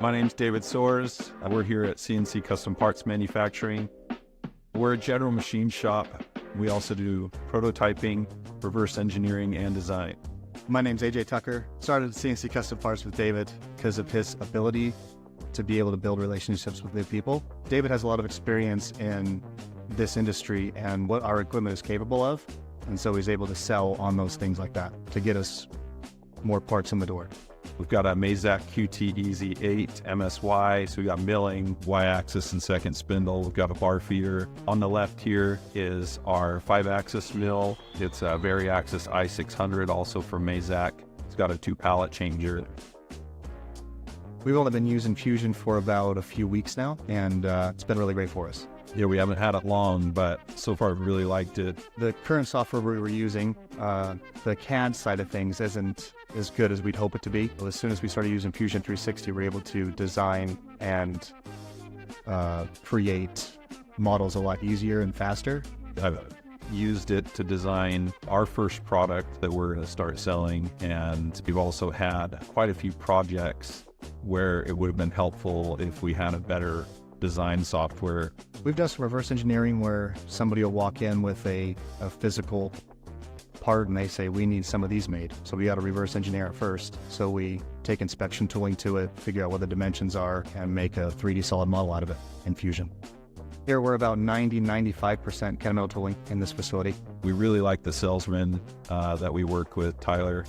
My name's David Soares. We're here at CNC Custom Parts Manufacturing. We're a general machine shop. We also do prototyping, reverse engineering, and design. My name's AJ Tucker. Started CNC Custom Parts with David because of his ability to be able to build relationships with new people. David has a lot of experience in this industry and what our equipment is capable of. And so he's able to sell on those things like that to get us more parts in the door. We've got a Mazak QT Easy 8 MSY, so we got milling, Y-axis and second spindle. We've got a bar feeder. On the left here is our 5-axis mill. It's a Variaxis i600, also from Mazak. It's got a 2-pallet changer. We've only been using Fusion for about a few weeks now, and it's been really great for us. Yeah, we haven't had it long, but so far I've really liked it. The current software we were using, the CAD side of things isn't as good as we'd hope it to be. As soon as we started using Fusion 360, we're able to design and create models a lot easier and faster. I've used it to design our first product that we're going to start selling, and we've also had quite a few projects where it would have been helpful if we had a better design software. We've done some reverse engineering where somebody will walk in with a physical part and they say, we need some of these made. So we got to reverse engineer it first. So we take inspection tooling to it, figure out what the dimensions are, and make a 3D solid model out of it in Fusion. Here we're about 90-95% Kennametal tooling in this facility. We really like the salesman that we work with, Tyler.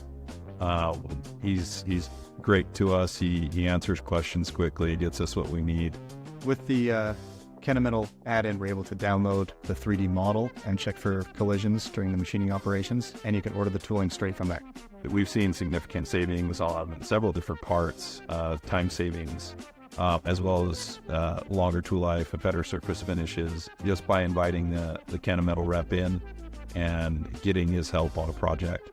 He's great to us. He answers questions quickly, gets us what we need. With the Kennametal add-in, we're able to download the 3D model and check for collisions during the machining operations, and you can order the tooling straight from there. We've seen significant savings on several different parts, time savings, as well as longer tool life and better surface finishes, just by inviting the Kennametal rep in and getting his help on a project.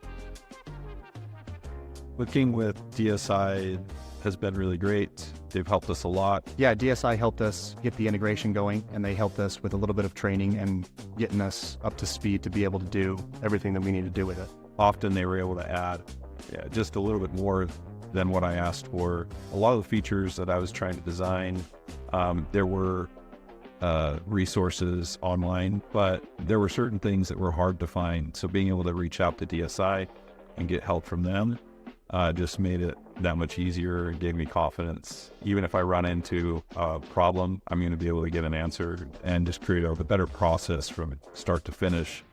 Working with DSI has been really great. They've helped us a lot. Yeah, DSI helped us get the integration going, and they helped us with a little bit of training and getting us up to speed to be able to do everything that we need to do with it. Often they were able to add just a little bit more than what I asked for. A lot of the features that I was trying to design, there were resources online, but there were certain things that were hard to find. So being able to reach out to DSI and get help from them just made it that much easier and gave me confidence. Even if I run into a problem, I'm going to be able to get an answer and just create a better process from start to finish.